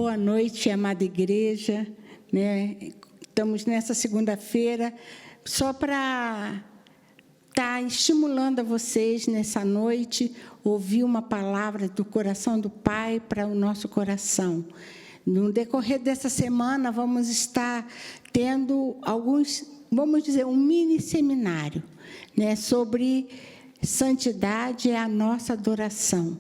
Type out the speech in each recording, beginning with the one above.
Boa noite, amada igreja, né? Estamos nessa segunda-feira só para estar estimulando a vocês nessa noite, ouvir uma palavra do coração do Pai para o nosso coração. No decorrer dessa semana, vamos estar tendo alguns, vamos dizer, um mini seminário, né, sobre santidade é a nossa adoração.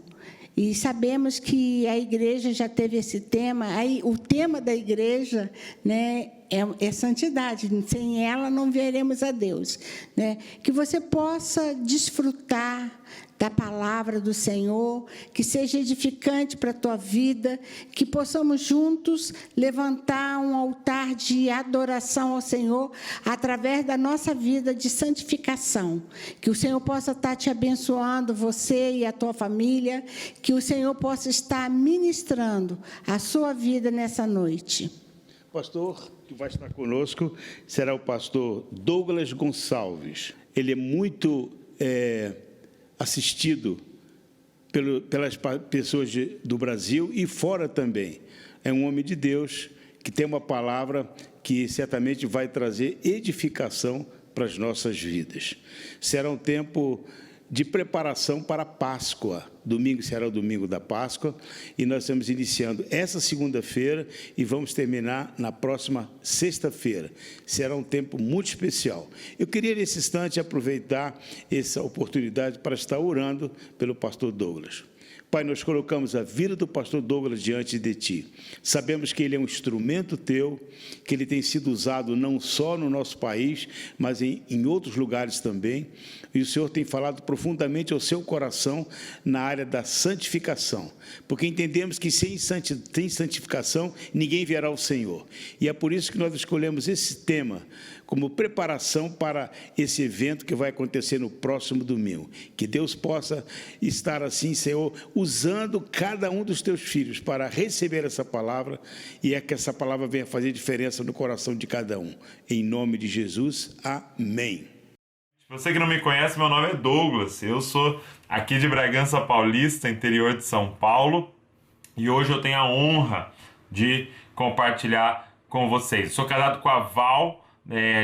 E sabemos que a igreja já teve esse tema, aí o tema da igreja, né, é santidade, sem ela não veremos a Deus, né? Que você possa desfrutar da palavra do Senhor, que seja edificante para a tua vida, que possamos juntos levantar um altar de adoração ao Senhor através da nossa vida de santificação. Que o Senhor possa estar te abençoando, você e a tua família, que o Senhor possa estar ministrando a sua vida nessa noite. Pastor que vai estar conosco será o pastor Douglas Gonçalves. Ele é muito assistido pelas pessoas do Brasil e fora também. É um homem de Deus que tem uma palavra que certamente vai trazer edificação para as nossas vidas. Será um tempo de preparação para a Páscoa. Domingo será o domingo da Páscoa e nós estamos iniciando essa segunda-feira e vamos terminar na próxima sexta-feira. Será um tempo muito especial. Eu queria, nesse instante, aproveitar essa oportunidade para estar orando pelo pastor Douglas. Pai, nós colocamos a vida do pastor Douglas diante de Ti. Sabemos que ele é um instrumento Teu, que ele tem sido usado não só no nosso país, mas em outros lugares também. E o Senhor tem falado profundamente ao seu coração na área da santificação, porque entendemos que sem santificação ninguém verá o Senhor. E é por isso que nós escolhemos esse tema como preparação para esse evento que vai acontecer no próximo domingo. Que Deus possa estar assim, Senhor, usando cada um dos Teus filhos para receber essa palavra e é que essa palavra venha fazer diferença no coração de cada um. Em nome de Jesus, amém. Você que não me conhece, meu nome é Douglas, eu sou aqui de Bragança Paulista, interior de São Paulo, e hoje eu tenho a honra de compartilhar com vocês. Sou casado com a Val,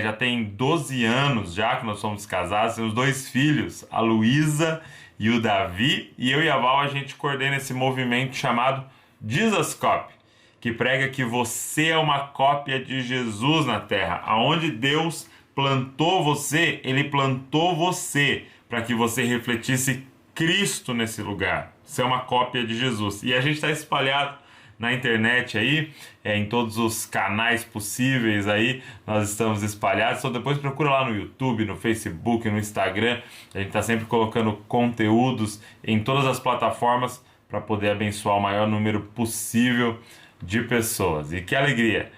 já tem 12 anos já que nós somos casados, temos 2 filhos, a Luísa e o Davi, e eu e a Val a gente coordena esse movimento chamado Jesus Copy, que prega que você é uma cópia de Jesus na terra, aonde Deus plantou você, Ele plantou você para que você refletisse Cristo nesse lugar. Você é uma cópia de Jesus. E a gente está espalhado na internet aí, em todos os canais possíveis aí, nós estamos espalhados. Então depois procura lá no YouTube, no Facebook, no Instagram. A gente está sempre colocando conteúdos em todas as plataformas para poder abençoar o maior número possível de pessoas. E que alegria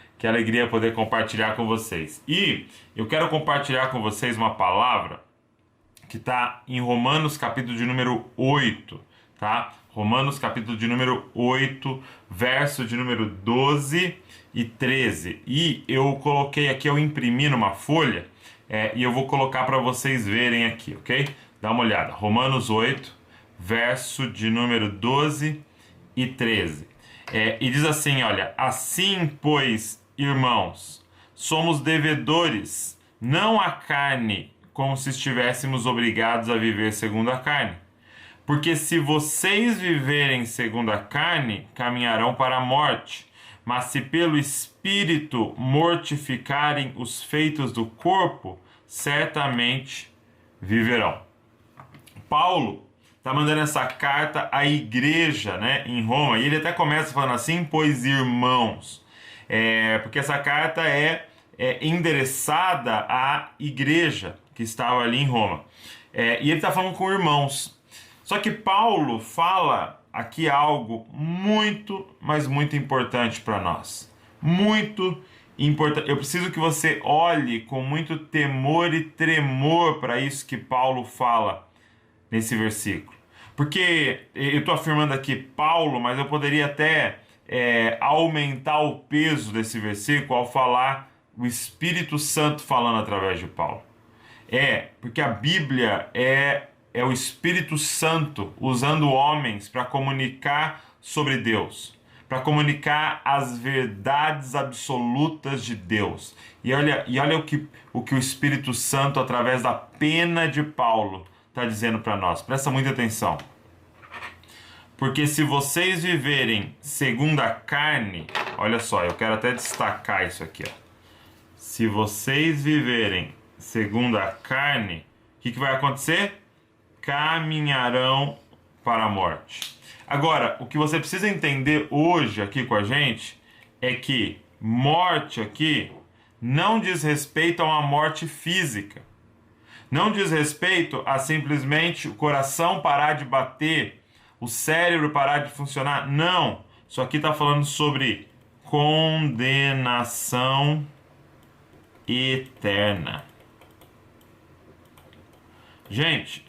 poder compartilhar com vocês. E eu quero compartilhar com vocês uma palavra que está em Romanos, capítulo de número 8, tá? Romanos, capítulo de número 8, verso de número 12 e 13. E eu coloquei aqui, eu imprimi numa folha, e eu vou colocar para vocês verem aqui, ok? Dá uma olhada. Romanos 8, verso de número 12 e 13. E diz assim, olha, assim, pois, irmãos, somos devedores, não à carne, como se estivéssemos obrigados a viver segundo a carne. Porque se vocês viverem segundo a carne, caminharão para a morte. Mas se pelo Espírito mortificarem os feitos do corpo, certamente viverão. Paulo está mandando essa carta à igreja, né, em Roma. E ele até começa falando assim, pois irmãos. Porque essa carta é endereçada à igreja que estava ali em Roma. E ele está falando com irmãos. Só que Paulo fala aqui algo muito, mas muito importante para nós. Muito importante. Eu preciso que você olhe com muito temor e tremor para isso que Paulo fala nesse versículo. Porque eu estou afirmando aqui Paulo, mas eu poderia até aumentar o peso desse versículo ao falar o Espírito Santo falando através de Paulo. Porque a Bíblia é o Espírito Santo usando homens para comunicar sobre Deus, para comunicar as verdades absolutas de Deus. E olha o que o Espírito Santo, através da pena de Paulo, está dizendo para nós. Presta muita atenção. Porque se vocês viverem segundo a carne, olha só, eu quero até destacar isso aqui, ó. Se vocês viverem segundo a carne, o que vai acontecer? Caminharão para a morte. Agora, o que você precisa entender hoje aqui com a gente é que morte aqui não diz respeito a uma morte física. Não diz respeito a simplesmente o coração parar de bater, o cérebro parar de funcionar. Não. Isso aqui está falando sobre condenação eterna. Gente,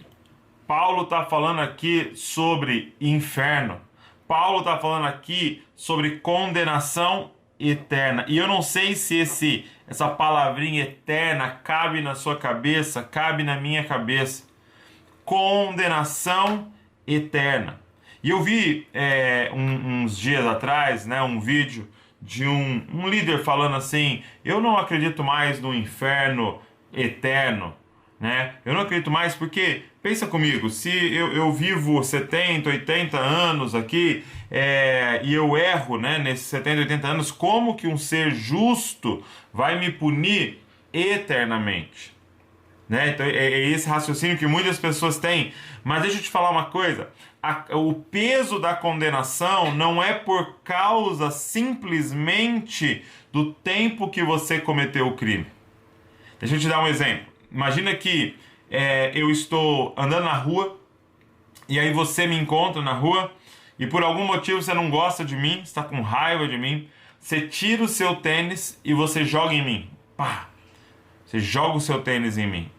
Paulo está falando aqui sobre inferno. Paulo está falando aqui sobre condenação eterna. E eu não sei se essa palavrinha eterna cabe na sua cabeça, cabe na minha cabeça. Condenação eterna. E eu vi uns dias atrás, né, um vídeo de um líder falando assim: eu não acredito mais no inferno eterno, né? Eu não acredito mais porque, pensa comigo, se eu vivo 70, 80 anos aqui e eu erro, né, nesses 70, 80 anos, como que um ser justo vai me punir eternamente? Né? Então, é esse raciocínio que muitas pessoas têm. Mas deixa eu te falar uma coisa: o peso da condenação não é por causa simplesmente do tempo que você cometeu o crime. Deixa eu te dar um exemplo. Imagina que eu estou andando na rua e aí você me encontra na rua e por algum motivo você não gosta de mim, está com raiva de mim, você tira o seu tênis e você joga em mim. Pá! Você joga o seu tênis em mim.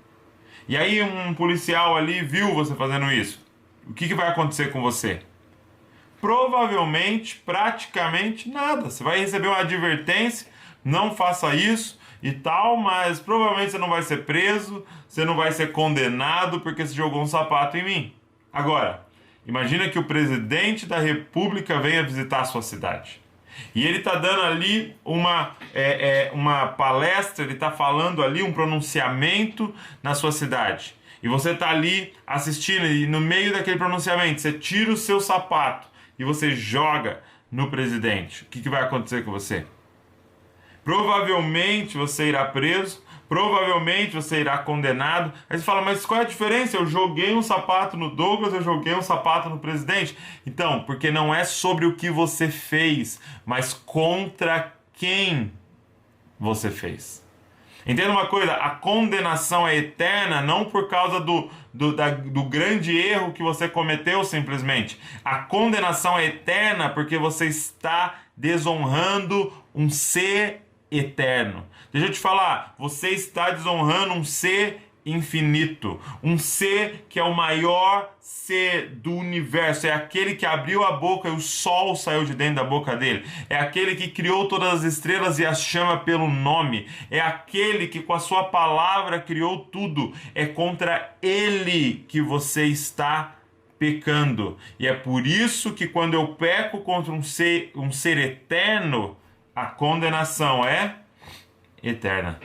E aí um policial ali viu você fazendo isso. O que vai acontecer com você? Provavelmente, praticamente nada. Você vai receber uma advertência, não faça isso e tal, mas provavelmente você não vai ser preso, você não vai ser condenado porque você jogou um sapato em mim. Agora, imagina que o presidente da República venha visitar a sua cidade. E ele está dando ali uma palestra, ele está falando ali um pronunciamento na sua cidade. E você está ali assistindo e no meio daquele pronunciamento você tira o seu sapato e você joga no presidente. O que vai acontecer com você? Provavelmente você irá preso, provavelmente você irá condenado. Aí você fala, mas qual é a diferença? Eu joguei um sapato no Douglas, eu joguei um sapato no presidente. Então, porque não é sobre o que você fez, mas contra quem você fez. Entenda uma coisa, a condenação é eterna não por causa do grande erro que você cometeu simplesmente. A condenação é eterna porque você está desonrando um ser eterno. Deixa eu te falar, você está desonrando um ser infinito, um ser que é o maior ser do universo, é aquele que abriu a boca e o sol saiu de dentro da boca dele, é aquele que criou todas as estrelas e as chama pelo nome, é aquele que com a sua palavra criou tudo. É contra ele que você está pecando, e é por isso que quando eu peco contra um ser eterno, a condenação é eterna.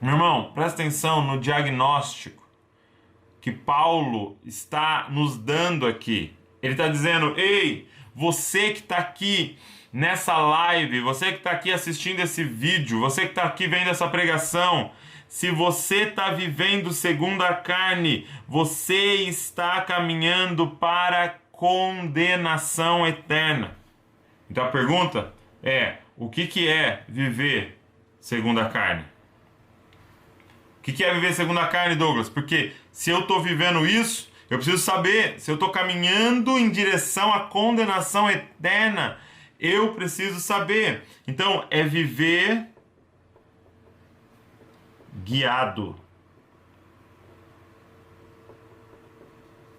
Meu irmão, presta atenção no diagnóstico que Paulo está nos dando aqui. Ele está dizendo: ei, você que está aqui nessa live, você que está aqui assistindo esse vídeo, você que está aqui vendo essa pregação, se você está vivendo segundo a carne, você está caminhando para condenação eterna. Então a pergunta é: o que é viver segundo a carne? O que é viver segundo a carne, Douglas? Porque se eu estou vivendo isso, eu preciso saber se eu estou caminhando em direção à condenação eterna. Eu preciso saber. Então, é viver guiado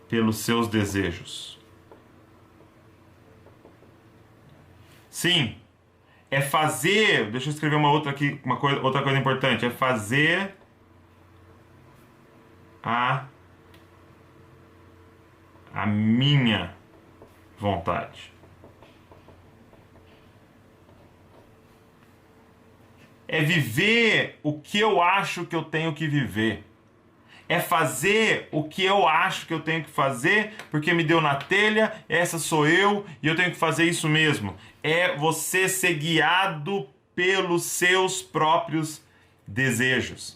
pelos seus desejos. Sim, é fazer. Deixa eu escrever outra coisa importante. É fazer a minha vontade. é viver o que eu acho que eu tenho que viver. É fazer o que eu acho que eu tenho que fazer, porque me deu na telha, essa sou eu, e eu tenho que fazer isso mesmo. É você ser guiado pelos seus próprios desejos.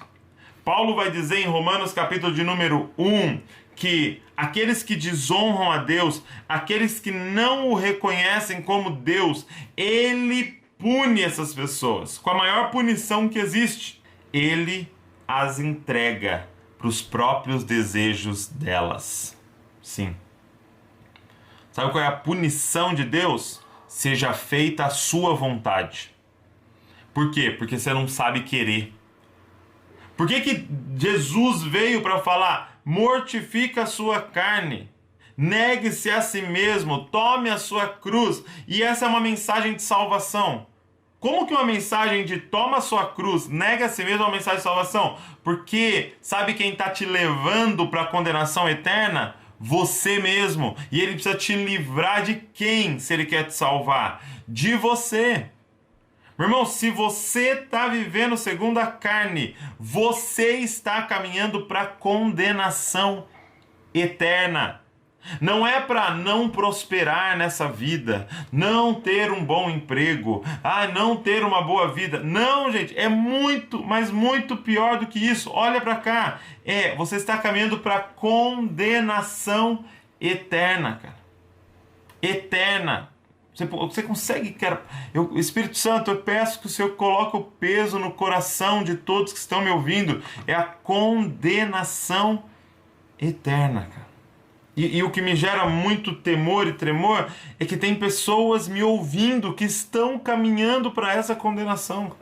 Paulo vai dizer em Romanos capítulo de número 1, que aqueles que desonram a Deus, aqueles que não o reconhecem como Deus, ele pune essas pessoas com a maior punição que existe. Ele as entrega para os próprios desejos delas. Sim. Sabe qual é a punição de Deus? Seja feita a sua vontade. Por quê? Porque você não sabe querer. Por que Jesus veio para falar: mortifica a sua carne, negue-se a si mesmo, tome a sua cruz? E essa é uma mensagem de salvação. Como que uma mensagem de toma a sua cruz, nega a si mesmo, é uma mensagem de salvação? Porque sabe quem está te levando para a condenação eterna? Você mesmo. E ele precisa te livrar de quem, se ele quer te salvar? De você. Meu irmão, se você está vivendo segundo a carne, você está caminhando para a condenação eterna. Não é para não prosperar nessa vida, não ter um bom emprego, não ter uma boa vida. Não, gente, é muito, mas muito pior do que isso. Olha para cá. Você está caminhando para a condenação eterna, cara. Eterna. Você consegue, cara? Espírito Santo, eu peço que o Senhor coloque o peso no coração de todos que estão me ouvindo. É a condenação eterna, cara. E o que me gera muito temor e tremor é que tem pessoas me ouvindo que estão caminhando para essa condenação.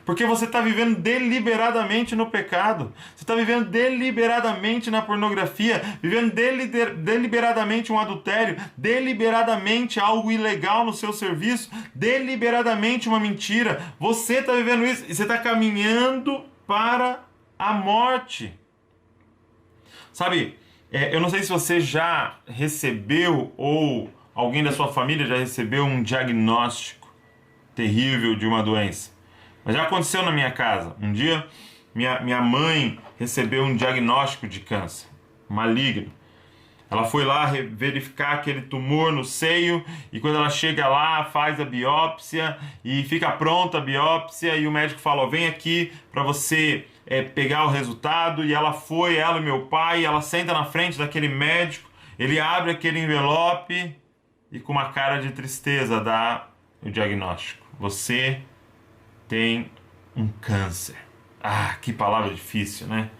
Porque você está vivendo deliberadamente no pecado. Você está vivendo deliberadamente na pornografia, vivendo deliberadamente um adultério, deliberadamente algo ilegal no seu serviço, deliberadamente uma mentira. Você está vivendo isso e você está caminhando para a morte. Sabe, eu não sei se você já recebeu ou alguém da sua família já recebeu um diagnóstico terrível de uma doença. Mas já aconteceu na minha casa. Um dia, minha mãe recebeu um diagnóstico de câncer maligno. Ela foi lá verificar aquele tumor no seio e quando ela chega lá, faz a biópsia e fica pronta a biópsia e o médico fala: vem aqui para você pegar o resultado. E ela foi, ela e meu pai, ela senta na frente daquele médico, ele abre aquele envelope e com uma cara de tristeza dá o diagnóstico: você tem um câncer. Que palavra difícil, né?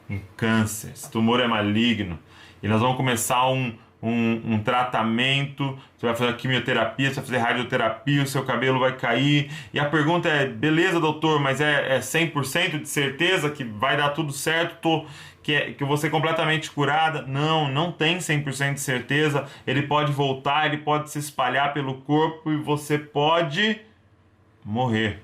Um câncer. Esse tumor é maligno. E nós vamos começar um tratamento. Você vai fazer quimioterapia, você vai fazer radioterapia, o seu cabelo vai cair. E a pergunta é: beleza, doutor, mas é 100% de certeza que vai dar tudo certo? Que eu vou ser completamente curada? Não tem 100% de certeza. Ele pode voltar, ele pode se espalhar pelo corpo e você pode morrer.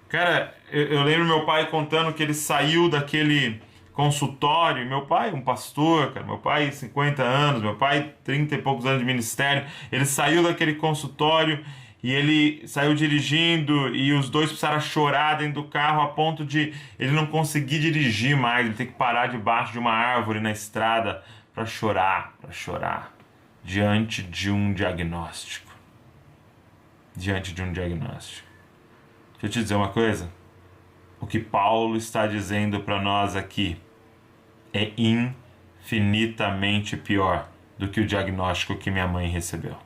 Cara, eu lembro meu pai contando que ele saiu daquele consultório. Meu pai, um pastor, cara, meu pai 50 anos, meu pai 30 e poucos anos de ministério. Ele saiu daquele consultório e ele saiu dirigindo e os dois precisaram chorar dentro do carro a ponto de ele não conseguir dirigir mais. Ele tem que parar debaixo de uma árvore na estrada para chorar diante de um diagnóstico. Diante de um diagnóstico. Deixa eu te dizer uma coisa. O que Paulo está dizendo para nós aqui é infinitamente pior do que o diagnóstico que minha mãe recebeu.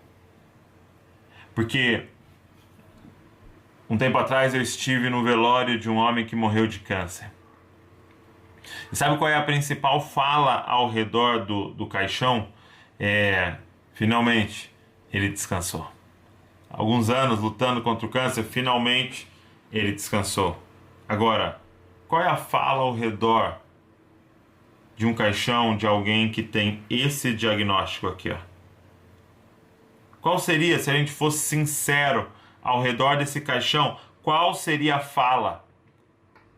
Porque um tempo atrás eu estive no velório de um homem que morreu de câncer. E sabe qual é a principal fala ao redor do caixão? Finalmente ele descansou. Alguns anos lutando contra o câncer, finalmente ele descansou. Agora, qual é a fala ao redor de um caixão de alguém que tem esse diagnóstico aqui? Qual seria, se a gente fosse sincero ao redor desse caixão, qual seria a fala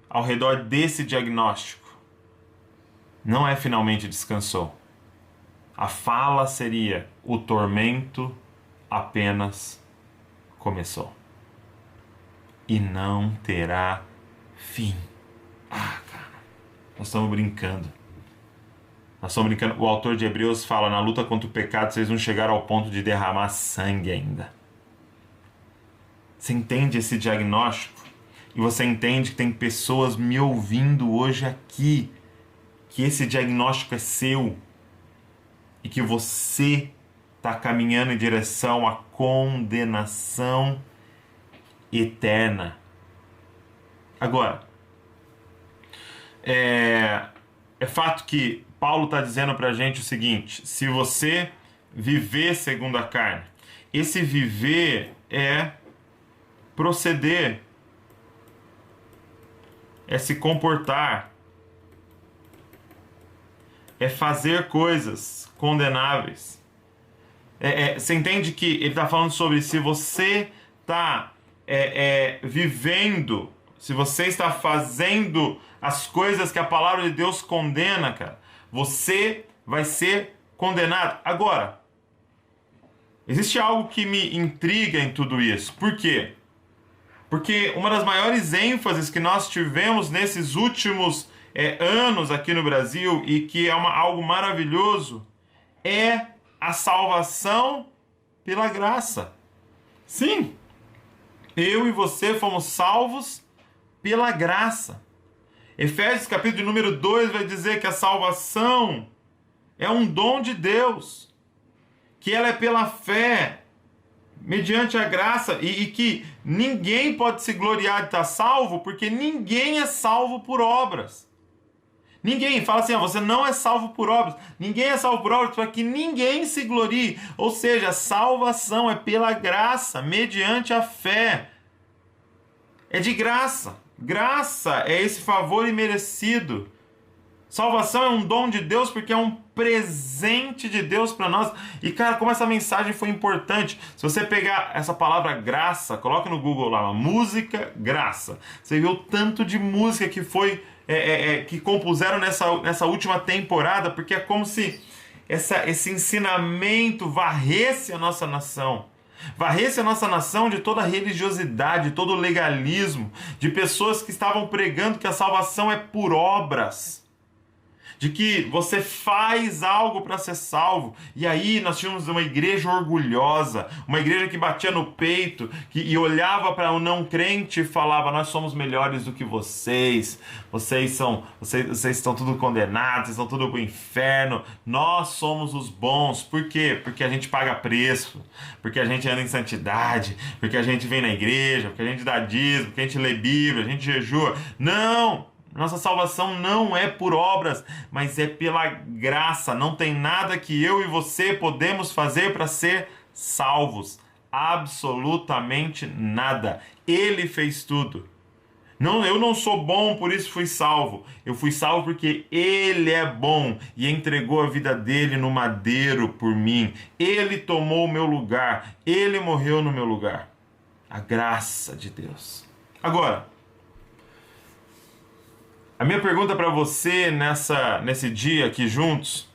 ao redor desse diagnóstico? Não é finalmente descansou. A fala seria: o tormento apenas começou. e não terá fim. Ah, cara, nós estamos brincando. O autor de Hebreus fala, na luta contra o pecado, vocês não chegaram ao ponto de derramar sangue ainda. Você entende esse diagnóstico? E você entende que tem pessoas me ouvindo hoje aqui, que esse diagnóstico é seu e que você está caminhando em direção à condenação eterna. Agora, é fato que Paulo está dizendo para a gente o seguinte: se você viver segundo a carne, esse viver é proceder, é se comportar, é fazer coisas condenáveis. Você entende que ele está falando sobre se você está vivendo, se você está fazendo as coisas que a palavra de Deus condena, cara, você vai ser condenado. Agora, existe algo que me intriga em tudo isso. Por quê? Porque uma das maiores ênfases que nós tivemos nesses últimos anos aqui no Brasil, e que é algo maravilhoso, é a salvação pela graça. Sim, eu e você fomos salvos pela graça. Efésios capítulo número 2 vai dizer que a salvação é um dom de Deus, que ela é pela fé, mediante a graça, e que ninguém pode se gloriar de estar salvo, porque ninguém é salvo por obras. Ninguém fala assim, você não é salvo por obras. Ninguém é salvo por obras para que ninguém se glorie. Ou seja, a salvação é pela graça, mediante a fé. É de graça. Graça é esse favor imerecido. Salvação é um dom de Deus porque é um presente de Deus para nós. E cara, como essa mensagem foi importante. Se você pegar essa palavra graça, coloca no Google lá, música, graça. Você vê o tanto de música que foi que compuseram nessa última temporada, porque é como se esse ensinamento varresse a nossa nação. Varresse a nossa nação de toda a religiosidade, de todo o legalismo, de pessoas que estavam pregando que a salvação é por obras, de que você faz algo para ser salvo. E aí nós tínhamos uma igreja orgulhosa, uma igreja que batia no peito e olhava para o não crente e falava, nós somos melhores do que vocês estão tudo condenados, vocês estão tudo pro inferno, nós somos os bons. Por quê? Porque a gente paga preço, porque a gente anda em santidade, porque a gente vem na igreja, porque a gente dá dízimo, porque a gente lê Bíblia, a gente jejua. Não! Nossa salvação não é por obras, mas é pela graça. Não tem nada que eu e você podemos fazer para ser salvos. Absolutamente nada. Ele fez tudo. Não, eu não sou bom, por isso fui salvo. Eu fui salvo porque Ele é bom e entregou a vida dele no madeiro por mim. Ele tomou o meu lugar. Ele morreu no meu lugar. A graça de Deus. Agora, a minha pergunta para você nesse dia aqui juntos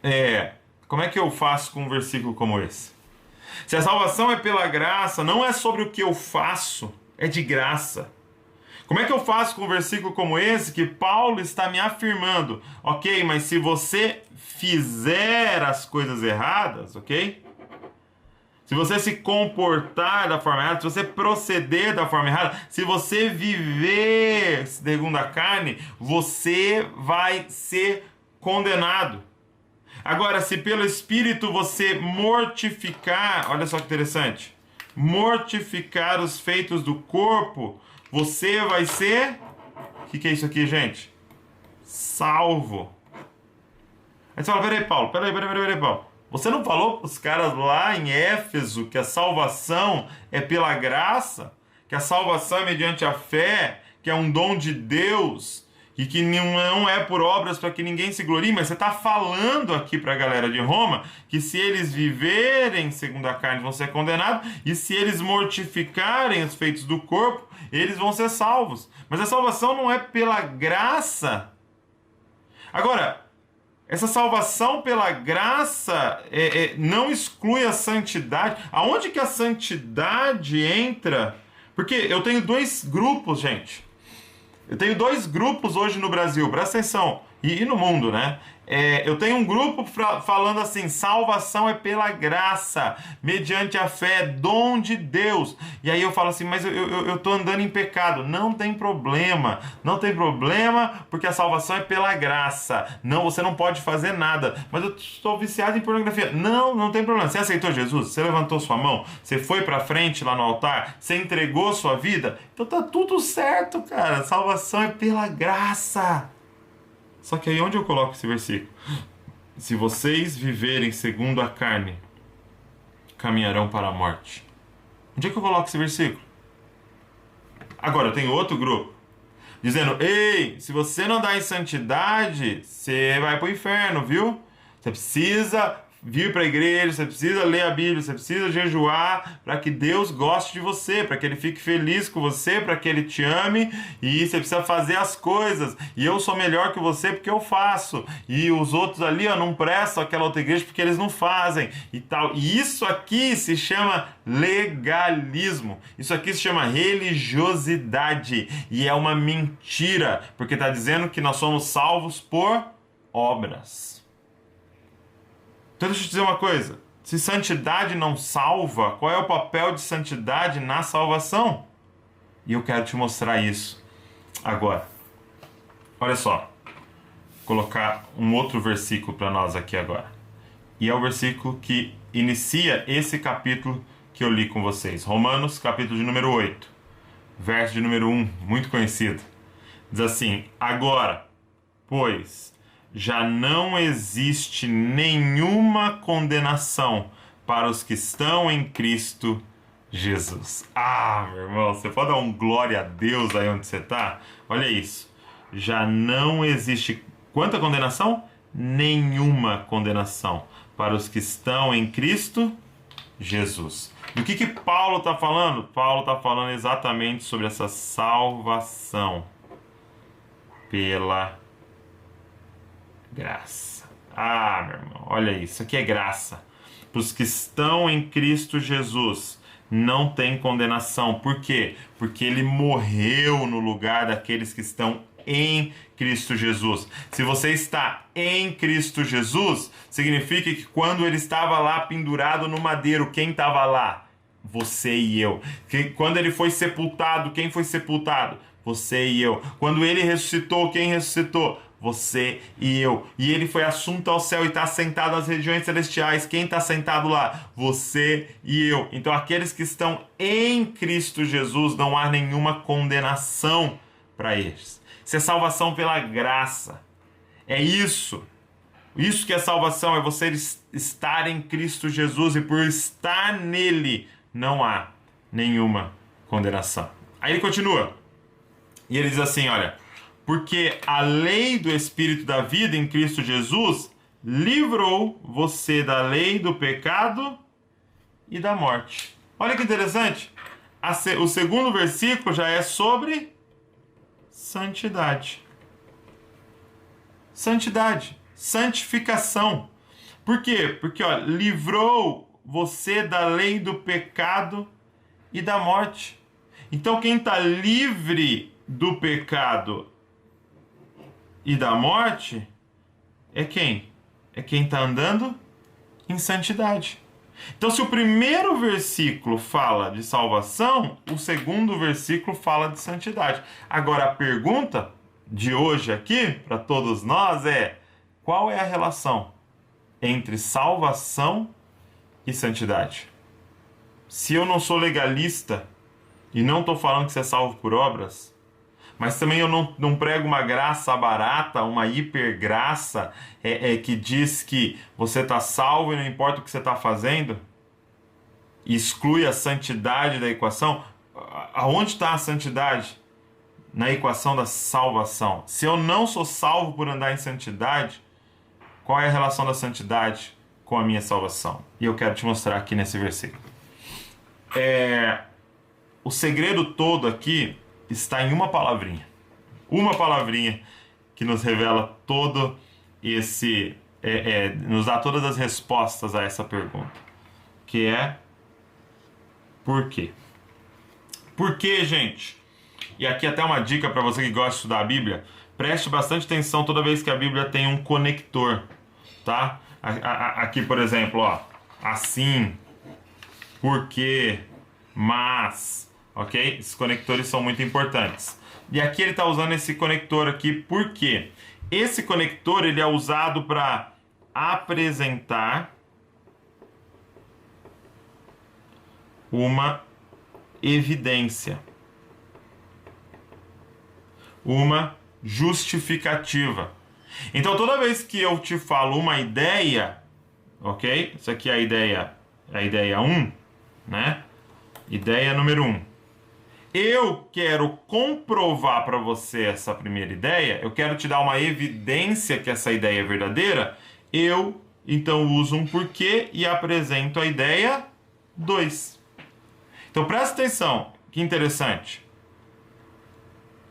é: como é que eu faço com um versículo como esse? Se a salvação é pela graça, não é sobre o que eu faço, é de graça. Como é que eu faço com um versículo como esse que Paulo está me afirmando? Ok, mas se você fizer as coisas erradas, ok? Se você se comportar da forma errada, se você proceder da forma errada, se você viver segundo a carne, você vai ser condenado. Agora, se pelo Espírito você mortificar, olha só que interessante, mortificar os feitos do corpo, você vai ser, o que é isso aqui, gente? Salvo. Aí você fala, peraí, Paulo, Paulo. Você não falou para os caras lá em Éfeso que a salvação é pela graça? Que a salvação é mediante a fé? Que é um dom de Deus? E que não é por obras para que ninguém se glorie? Mas você está falando aqui para a galera de Roma que se eles viverem segundo a carne vão ser condenados, e se eles mortificarem os feitos do corpo, eles vão ser salvos. Mas a salvação não é pela graça. Agora, essa salvação pela graça não exclui a santidade. Aonde que a santidade entra? Porque eu tenho dois grupos, gente. Eu tenho dois grupos hoje no Brasil, presta atenção, e no mundo, né? Eu tenho um grupo falando assim: salvação é pela graça, mediante a fé, dom de Deus. E aí eu falo assim: mas eu tô andando em pecado. Não tem problema, não tem problema, porque a salvação é pela graça. Não, você não pode fazer nada. Mas eu estou viciado em pornografia. Não, não tem problema. Você aceitou Jesus? Você levantou sua mão? Você foi pra frente lá no altar? Você entregou sua vida? Então tá tudo certo, cara. Salvação é pela graça. Só que aí onde eu coloco esse versículo? Se vocês viverem segundo a carne, caminharão para a morte. Onde é que eu coloco esse versículo? Agora, eu tenho outro grupo dizendo: ei, se você não andar em santidade, você vai para o inferno, viu? Você precisa vir para a igreja, você precisa ler a Bíblia, você precisa jejuar para que Deus goste de você, para que Ele fique feliz com você, para que Ele te ame, e você precisa fazer as coisas, e eu sou melhor que você porque eu faço, e os outros ali não prestam aquela outra igreja porque eles não fazem, e tal. E isso aqui se chama legalismo, isso aqui se chama religiosidade, e é uma mentira, porque está dizendo que nós somos salvos por obras. Então deixa eu te dizer uma coisa: se santidade não salva, qual é o papel de santidade na salvação? E eu quero te mostrar isso agora. Olha só, vou colocar um outro versículo para nós aqui agora. E é o versículo que inicia esse capítulo que eu li com vocês. Romanos, capítulo de número 8, verso de número 1, muito conhecido. Diz assim: agora, pois, já não existe nenhuma condenação para os que estão em Cristo Jesus. Ah, meu irmão, você pode dar um glória a Deus aí onde você está? Olha isso. Já não existe... Quanta condenação? Nenhuma condenação para os que estão em Cristo Jesus. Do que Paulo está falando? Paulo está falando exatamente sobre essa salvação pela graça. Ah, meu irmão, olha isso aqui é graça. Para os que estão em Cristo Jesus, não tem condenação. Por quê? Porque Ele morreu no lugar daqueles que estão em Cristo Jesus. Se você está em Cristo Jesus, significa que quando Ele estava lá pendurado no madeiro, quem estava lá? Você e eu. Quando Ele foi sepultado, quem foi sepultado? Você e eu. Quando Ele ressuscitou, quem ressuscitou? Você e eu. E Ele foi assunto ao céu e está sentado nas regiões celestiais. Quem está sentado lá? Você e eu. Então aqueles que estão em Cristo Jesus, não há nenhuma condenação para eles. Isso é salvação pela graça. É isso. Isso que é salvação, é você estar em Cristo Jesus, e por estar nele não há nenhuma condenação. Aí ele continua. E ele diz assim, olha: porque a lei do Espírito da vida em Cristo Jesus livrou você da lei do pecado e da morte. Olha que interessante. O segundo versículo já é sobre santidade. Santidade. Santificação. Por quê? Porque livrou você da lei do pecado e da morte. Então quem está livre do pecado e da morte é quem? É quem está andando em santidade. Então, se o primeiro versículo fala de salvação, o segundo versículo fala de santidade. Agora, a pergunta de hoje aqui, para todos nós, é: qual é a relação entre salvação e santidade? Se eu não sou legalista e não estou falando que você é salvo por obras, mas também eu não prego uma graça barata, uma hipergraça que diz que você está salvo e não importa o que você está fazendo, e exclui a santidade da equação. Aonde está a santidade na equação da salvação? Se eu não sou salvo por andar em santidade, qual é a relação da santidade com a minha salvação? E eu quero te mostrar aqui nesse versículo. O segredo todo aqui está em uma palavrinha. Uma palavrinha que nos revela todo esse... nos dá todas as respostas a essa pergunta. Que é: por quê? Por quê, gente? E aqui até uma dica para você que gosta de estudar a Bíblia. Preste bastante atenção toda vez que a Bíblia tem um conector, tá? Aqui, por exemplo, ó, assim, porque, mas, ok? Esses conectores são muito importantes. E aqui ele está usando esse conector aqui, por quê? Esse conector ele é usado para apresentar uma evidência, uma justificativa. Então, toda vez que eu te falo uma ideia, ok? Isso aqui é a ideia 1, né? Ideia número 1. Eu quero comprovar para você essa primeira ideia, eu quero te dar uma evidência que essa ideia é verdadeira, eu, então, uso um porquê e apresento a ideia 2. Então, presta atenção, que interessante.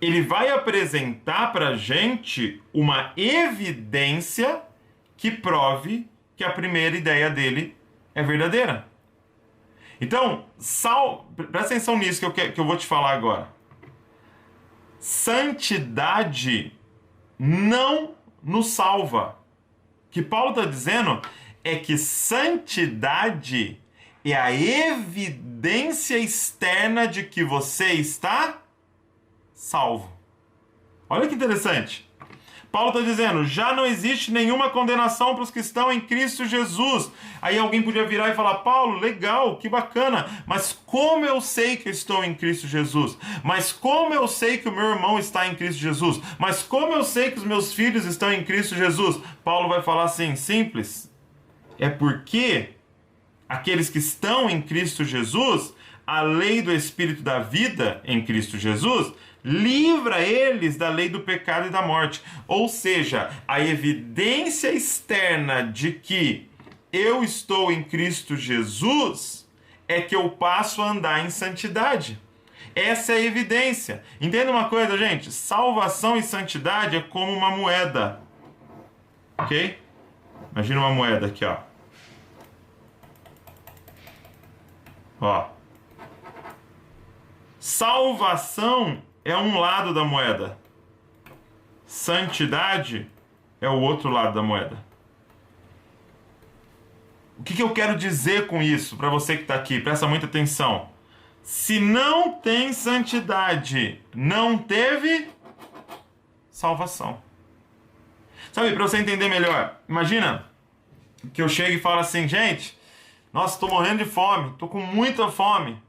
Ele vai apresentar para a gente uma evidência que prove que a primeira ideia dele é verdadeira. Então, presta atenção nisso que eu vou te falar agora. Santidade não nos salva. O que Paulo está dizendo é que santidade é a evidência externa de que você está salvo. Olha que interessante. Paulo está dizendo, já não existe nenhuma condenação para os que estão em Cristo Jesus. Aí alguém podia virar e falar, Paulo, legal, que bacana, mas como eu sei que eu estou em Cristo Jesus? Mas como eu sei que o meu irmão está em Cristo Jesus? Mas como eu sei que os meus filhos estão em Cristo Jesus? Paulo vai falar assim, simples, é porque aqueles que estão em Cristo Jesus, a lei do Espírito da vida em Cristo Jesus, livra eles da lei do pecado e da morte. Ou seja, a evidência externa de que eu estou em Cristo Jesus é que eu passo a andar em santidade. Essa é a evidência. Entenda uma coisa, gente. Salvação e santidade é como uma moeda. Ok? Imagina uma moeda aqui, ó. Ó. Salvação é um lado da moeda. Santidade é o outro lado da moeda. O que eu quero dizer com isso para você que está aqui? Presta muita atenção. Se não tem santidade, não teve salvação. Sabe, para você entender melhor, imagina que eu chego e falo assim, gente, nossa, estou morrendo de fome, estou com muita fome.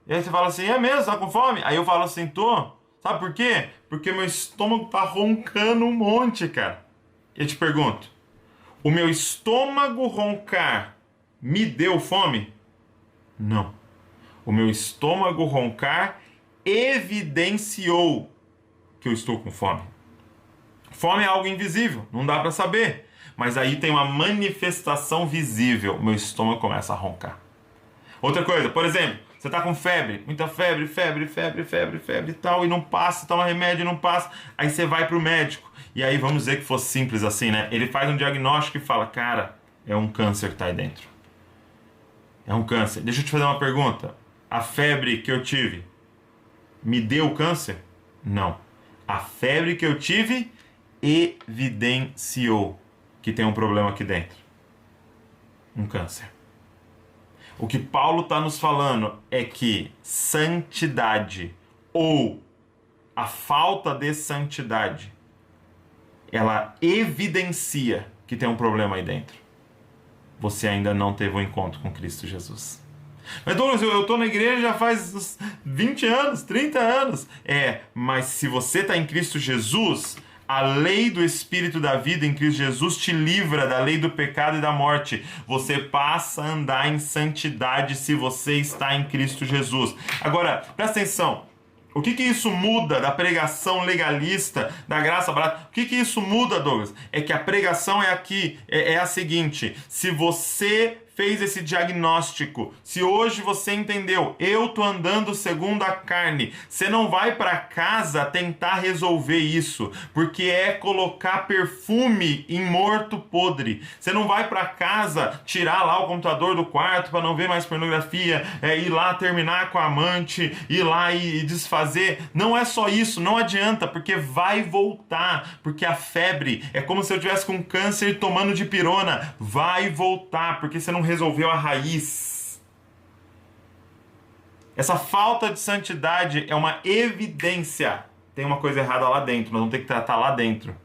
E aí você fala assim, é mesmo, tá com fome? Aí eu falo assim, tô. Sabe por quê? Porque meu estômago tá roncando um monte, cara. Eu te pergunto, o meu estômago roncar me deu fome? Não. O meu estômago roncar evidenciou que eu estou com fome. Fome é algo invisível, não dá para saber. Mas aí tem uma manifestação visível, meu estômago começa a roncar. Outra coisa, por exemplo, você tá com febre, muita febre e tal, e não passa, toma remédio e não passa. Aí você vai pro médico, e aí vamos dizer que fosse simples assim, né? Ele faz um diagnóstico e fala, cara, é um câncer que tá aí dentro. É um câncer. Deixa eu te fazer uma pergunta. A febre que eu tive me deu câncer? Não. A febre que eu tive evidenciou que tem um problema aqui dentro. Um câncer. O que Paulo está nos falando é que santidade ou a falta de santidade, ela evidencia que tem um problema aí dentro. Você ainda não teve um encontro com Cristo Jesus. Mas Douglas, eu estou na igreja já faz 20 anos, 30 anos. Mas se você está em Cristo Jesus, a lei do Espírito da vida em Cristo Jesus te livra da lei do pecado e da morte. Você passa a andar em santidade se você está em Cristo Jesus. Agora, presta atenção. O que isso muda da pregação legalista, da graça barata? O que isso muda, Douglas? É que a pregação é aqui, é a seguinte. Se você fez esse diagnóstico, se hoje você entendeu, eu tô andando segundo a carne, você não vai para casa tentar resolver isso, porque é colocar perfume em morto podre. Você não vai para casa tirar lá o computador do quarto para não ver mais pornografia, ir lá terminar com a amante, ir lá e desfazer. Não é só isso, não adianta, porque vai voltar, porque a febre é como se eu tivesse com câncer tomando dipirona, vai voltar, porque você não resolveu a raiz. Essa falta de santidade é uma evidência. Tem uma coisa errada lá dentro, nós vamos ter que tratar lá dentro.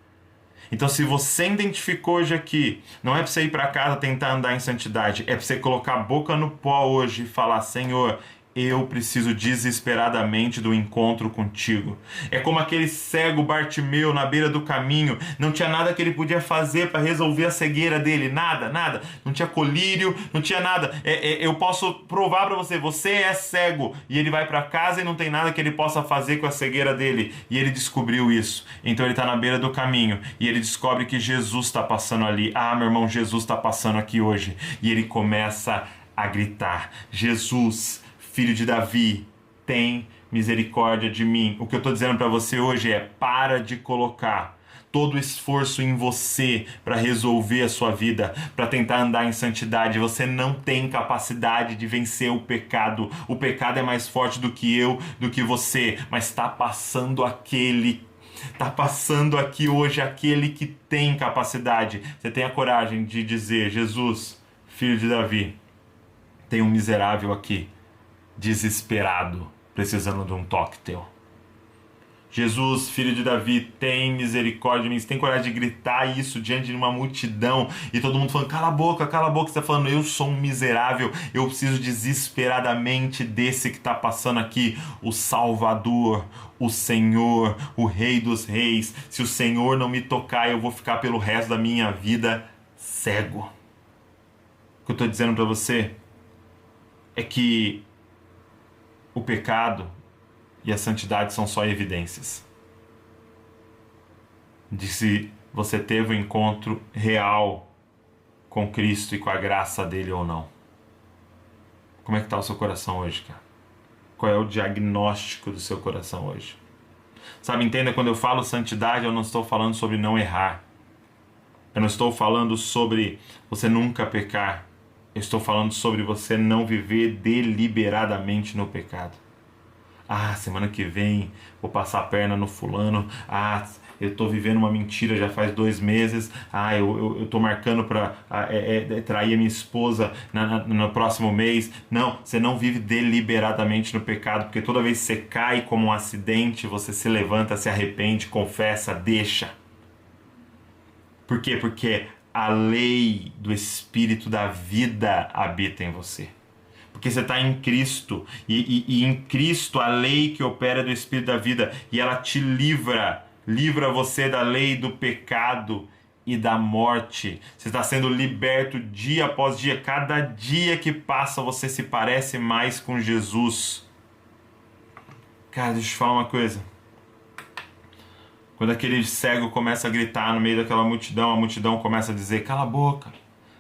Então, se você identificou hoje aqui, não é para você ir para casa tentar andar em santidade, é para você colocar a boca no pó hoje e falar: Senhor, eu preciso desesperadamente do encontro contigo. É como aquele cego Bartimeu na beira do caminho, não tinha nada que ele podia fazer para resolver a cegueira dele, nada, não tinha colírio, não tinha nada. Eu posso provar para você, você é cego, e ele vai para casa e não tem nada que ele possa fazer com a cegueira dele, e ele descobriu isso. Então ele está na beira do caminho, e ele descobre que Jesus está passando ali. Meu irmão, Jesus está passando aqui hoje, e ele começa a gritar: Jesus, Filho de Davi, tem misericórdia de mim. O que eu estou dizendo para você hoje é: para de colocar todo o esforço em você para resolver a sua vida, para tentar andar em santidade. Você não tem capacidade de vencer o pecado. O pecado é mais forte do que eu, do que você, mas está passando aqui hoje aquele que tem capacidade. Você tem a coragem de dizer: Jesus, Filho de Davi, tem um miserável aqui, desesperado, precisando de um toque teu. Jesus, Filho de Davi, tem misericórdia de mim. Você tem coragem de gritar isso diante de uma multidão e todo mundo falando: cala a boca, você está falando: eu sou um miserável, eu preciso desesperadamente desse que está passando aqui, o Salvador, o Senhor, o Rei dos Reis. Se o Senhor não me tocar, eu vou ficar pelo resto da minha vida cego. O que eu estou dizendo para você é que o pecado e a santidade são só evidências de se você teve um encontro real com Cristo e com a graça dele ou não. Como é que está o seu coração hoje, cara? Qual é o diagnóstico do seu coração hoje? Sabe, entenda, quando eu falo santidade, eu não estou falando sobre não errar. Eu não estou falando sobre você nunca pecar. Eu estou falando sobre você não viver deliberadamente no pecado. Semana que vem vou passar a perna no fulano. Eu estou vivendo uma mentira já faz 2 meses. Eu estou marcando para trair a minha esposa no próximo mês. Não, você não vive deliberadamente no pecado, porque toda vez que você cai como um acidente, você se levanta, se arrepende, confessa, deixa. Por quê? Porque a lei do Espírito da vida habita em você. Porque você está em Cristo. E em Cristo a lei que opera do Espírito da vida. E ela te livra você da lei do pecado e da morte. Você está sendo liberto dia após dia. Cada dia que passa você se parece mais com Jesus. Cara, deixa eu te falar uma coisa. Quando aquele cego começa a gritar no meio daquela multidão, a multidão começa a dizer: cala a boca,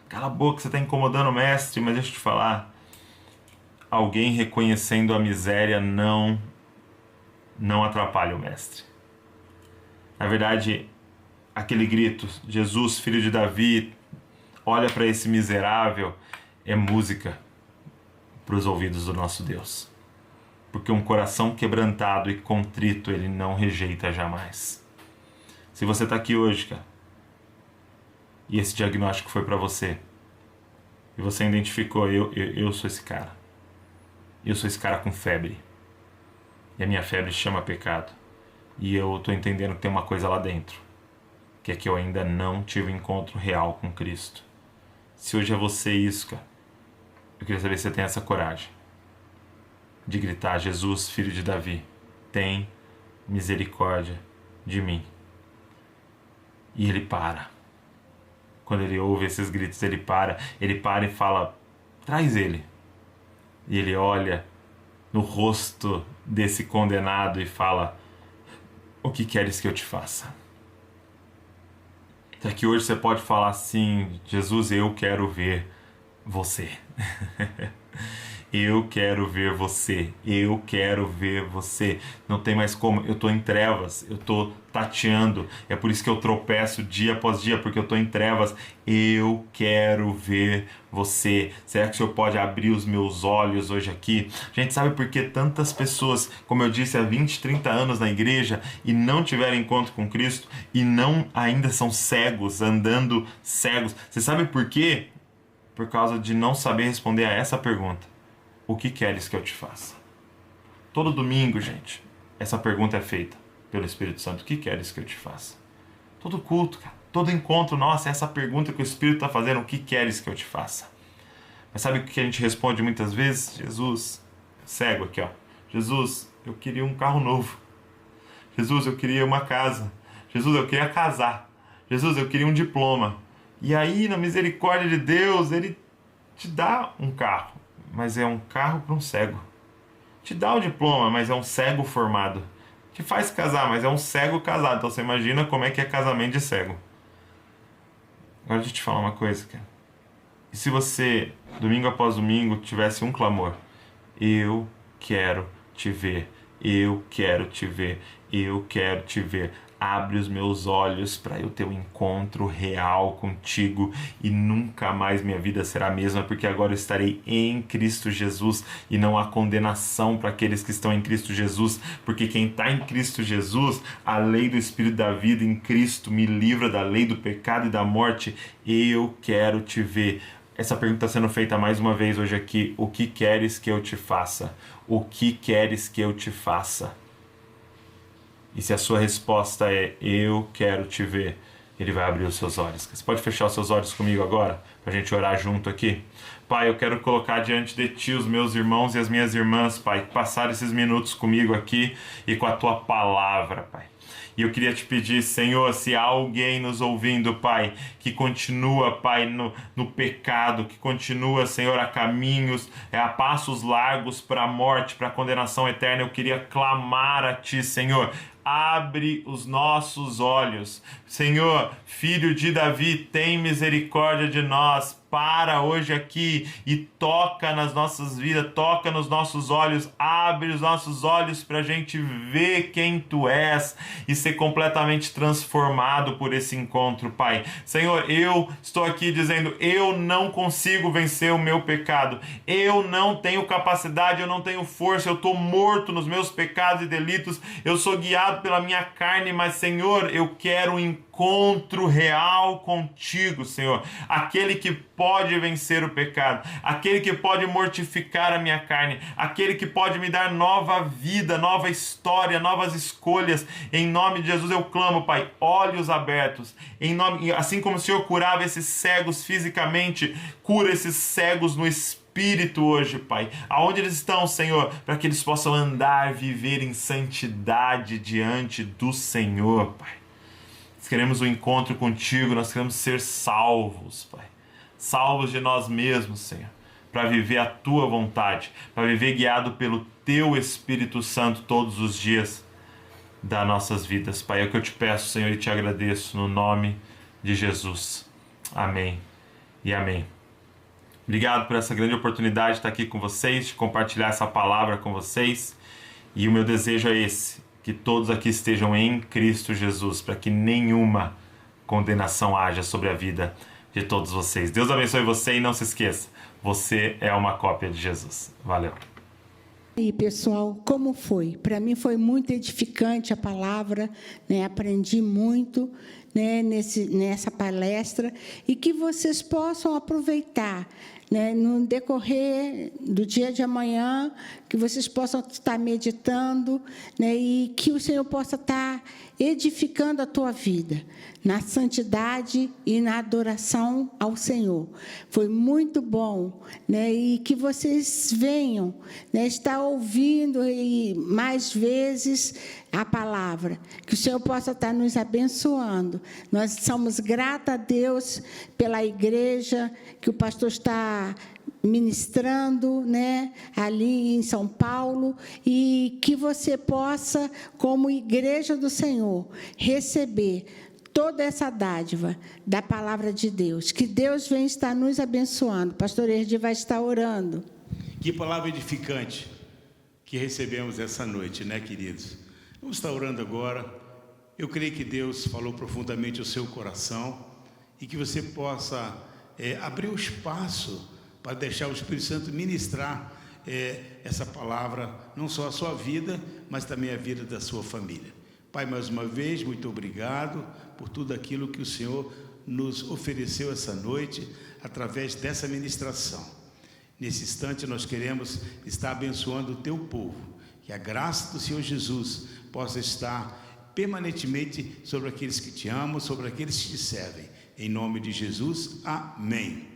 você está incomodando o mestre. Mas deixa eu te falar, alguém reconhecendo a miséria não atrapalha o mestre. Na verdade, aquele grito: Jesus, Filho de Davi, olha para esse miserável, é música para os ouvidos do nosso Deus. Porque um coração quebrantado e contrito ele não rejeita jamais. Se você está aqui hoje, cara, e esse diagnóstico foi para você, e você identificou: eu sou esse cara. Eu sou esse cara com febre. E a minha febre chama pecado. E eu estou entendendo que tem uma coisa lá dentro, que é que eu ainda não tive um encontro real com Cristo. Se hoje é você isso, cara, eu queria saber se você tem essa coragem de gritar: Jesus, Filho de Davi, tem misericórdia de mim. E ele para. Quando ele ouve esses gritos, ele para e fala: traz ele. E ele olha no rosto desse condenado e fala: o que queres que eu te faça? Até que hoje você pode falar assim: Jesus, eu quero ver você. Eu quero ver você, eu quero ver você. Não tem mais como, eu estou em trevas, eu estou tateando, é por isso que eu tropeço dia após dia, porque eu estou em trevas. Eu quero ver você. Será que o Senhor pode abrir os meus olhos hoje aqui? Gente, sabe por que tantas pessoas, como eu disse, há 20, 30 anos na igreja e não tiveram encontro com Cristo e não ainda são cegos, andando cegos? Você sabe por quê? Por causa de não saber responder a essa pergunta. O que queres que eu te faça? Todo domingo, gente, essa pergunta é feita pelo Espírito Santo. O que queres que eu te faça? Todo culto, cara, todo encontro, nossa, essa pergunta que o Espírito está fazendo, o que queres que eu te faça? Mas sabe o que a gente responde muitas vezes? Jesus, cego aqui, ó. Jesus, eu queria um carro novo. Jesus, eu queria uma casa. Jesus, eu queria casar. Jesus, eu queria um diploma. E aí, na misericórdia de Deus, Ele te dá um carro. Mas é um carro para um cego. Te dá o diploma, mas é um cego formado. Te faz casar, mas é um cego casado. Então você imagina como é que é casamento de cego. Agora deixa eu te falar uma coisa, cara. E se você, domingo após domingo, tivesse um clamor? Eu quero te ver. Eu quero te ver. Eu quero te ver. Abre os meus olhos para eu ter um encontro real contigo e nunca mais minha vida será a mesma, porque agora eu estarei em Cristo Jesus e não há condenação para aqueles que estão em Cristo Jesus, porque quem está em Cristo Jesus, a lei do Espírito da vida em Cristo me livra da lei do pecado e da morte. Eu quero te ver. Essa pergunta está sendo feita mais uma vez hoje aqui. O que queres que eu te faça? O que queres que eu te faça? E se a sua resposta é, eu quero te ver, Ele vai abrir os seus olhos. Você pode fechar os seus olhos comigo agora, para a gente orar junto aqui? Pai, eu quero colocar diante de Ti os meus irmãos e as minhas irmãs, Pai, que passaram esses minutos comigo aqui e com a Tua palavra, Pai. E eu queria te pedir, Senhor, se há alguém nos ouvindo, Pai, que continua, Pai, no pecado, que continua, Senhor, a caminhos, a passos largos para a morte, para a condenação eterna, eu queria clamar a Ti, Senhor. Abre os nossos olhos. Senhor, Filho de Davi, tem misericórdia de nós. Para hoje aqui e toca nas nossas vidas, toca nos nossos olhos, abre os nossos olhos para a gente ver quem Tu és e ser completamente transformado por esse encontro, Pai. Senhor, eu estou aqui dizendo, eu não consigo vencer o meu pecado, eu não tenho capacidade, eu não tenho força, eu estou morto nos meus pecados e delitos, eu sou guiado pela minha carne, mas, Senhor, eu quero um encontro real contigo, Senhor, aquele que pode vencer o pecado, aquele que pode mortificar a minha carne, aquele que pode me dar nova vida, nova história, novas escolhas. Em nome de Jesus eu clamo, Pai, olhos abertos, assim como o Senhor curava esses cegos fisicamente, cura esses cegos no Espírito hoje, Pai, aonde eles estão, Senhor, para que eles possam andar, viver em santidade diante do Senhor, Pai. Nós queremos um encontro contigo, nós queremos ser salvos, Pai. Salvos de nós mesmos, Senhor, para viver a Tua vontade, para viver guiado pelo Teu Espírito Santo todos os dias das nossas vidas, Pai. É o que eu te peço, Senhor, e te agradeço no nome de Jesus. Amém e amém. Obrigado por essa grande oportunidade de estar aqui com vocês, de compartilhar essa palavra com vocês. E o meu desejo é esse, que todos aqui estejam em Cristo Jesus, para que nenhuma condenação haja sobre a vida de todos vocês. Deus abençoe você e não se esqueça, você é uma cópia de Jesus. Valeu. E pessoal, como foi? Para mim foi muito edificante a palavra, né? Aprendi muito, né, nessa palestra, e que vocês possam aproveitar, né, no decorrer do dia de amanhã, que vocês possam estar meditando, né, e que o Senhor possa estar edificando a tua vida na santidade e na adoração ao Senhor. Foi muito bom, né, e que vocês venham, né, estar ouvindo e mais vezes a palavra, que o Senhor possa estar nos abençoando. Nós somos gratos a Deus pela igreja que o pastor está ministrando, né, ali em São Paulo, e que você possa, como igreja do Senhor, receber toda essa dádiva da palavra de Deus. Que Deus venha estar nos abençoando. Pastor Erdi vai estar orando. Que palavra edificante que recebemos essa noite, né, queridos? Vamos estar orando agora. Eu creio que Deus falou profundamente ao seu coração e que você possa abrir o espaço para deixar o Espírito Santo ministrar essa palavra, não só a sua vida, mas também a vida da sua família. Pai, mais uma vez, muito obrigado por tudo aquilo que o Senhor nos ofereceu essa noite, através dessa ministração. Nesse instante, nós queremos estar abençoando o teu povo, que a graça do Senhor Jesus possa estar permanentemente sobre aqueles que te amam, sobre aqueles que te servem. Em nome de Jesus, amém.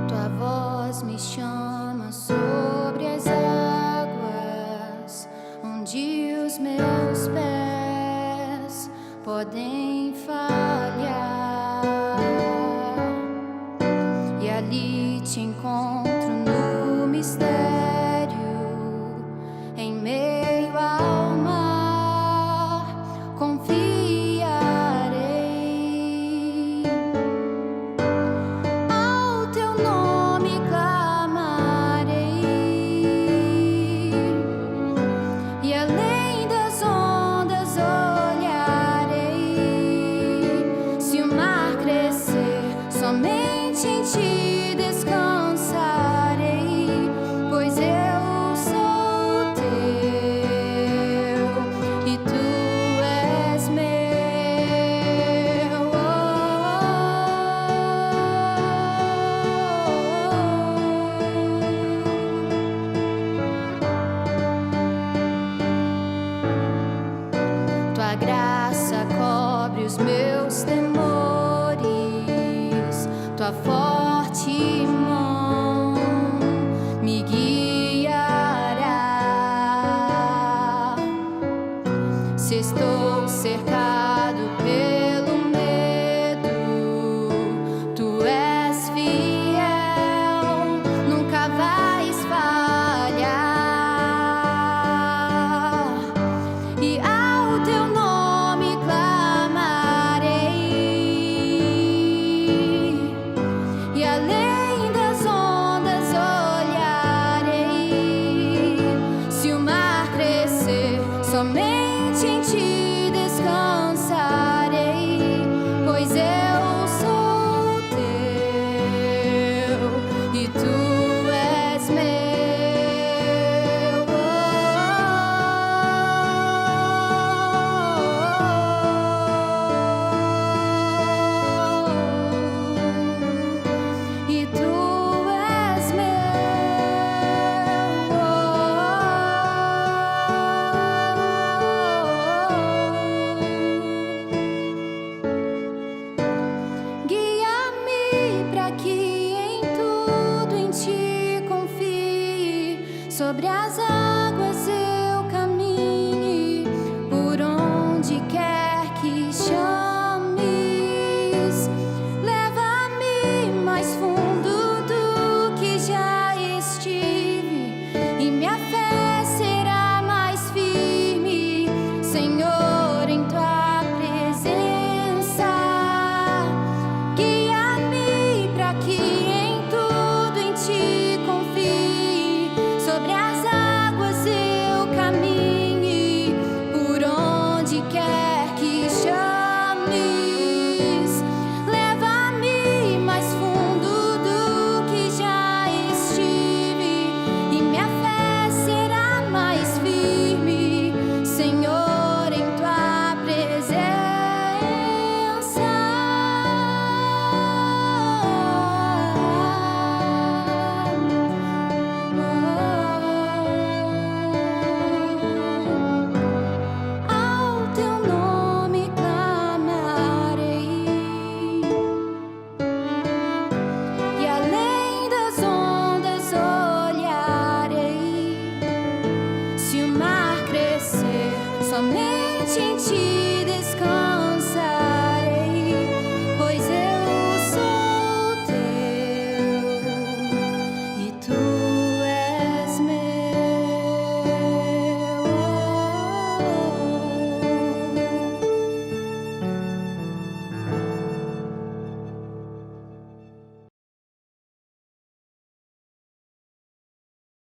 Tua voz me chama sobre as águas, onde os meus pés podem falhar. E ali te encontro no mistério, em meio ao mar, confiarei. Ao teu nome clamarei, e além das ondas olharei. Se o mar crescer, somente em ti descansarei, pois eu sou teu e tu és meu. Tua graça cobre os meus temores, tua forte mão me guiará. Se estou cercado pelo medo, tu és fiel, nunca vais falhar. E ao teu nome clamarei, e além das ondas olharei. Se o mar crescer, somente em ti descansarei, pois eu sou teu e tu és meu. E tu és meu. Guia-me para que em tudo em ti confie, sobre as águas eu caminhe, por onde quer que chames. Leva-me mais fundo do que já estive, e minha fé será mais firme, Senhor, em tua presença. Guia-me para que em tudo em ti confie, sobre as águas eu caminhe, por onde quer que chames. Leva-me mais fundo do que já estive, e minha fé será mais firme, Senhor, em tua presença. Ao teu nome clamarei, e além das ondas olharei. Se o mar crescer, somente em ti descansarei.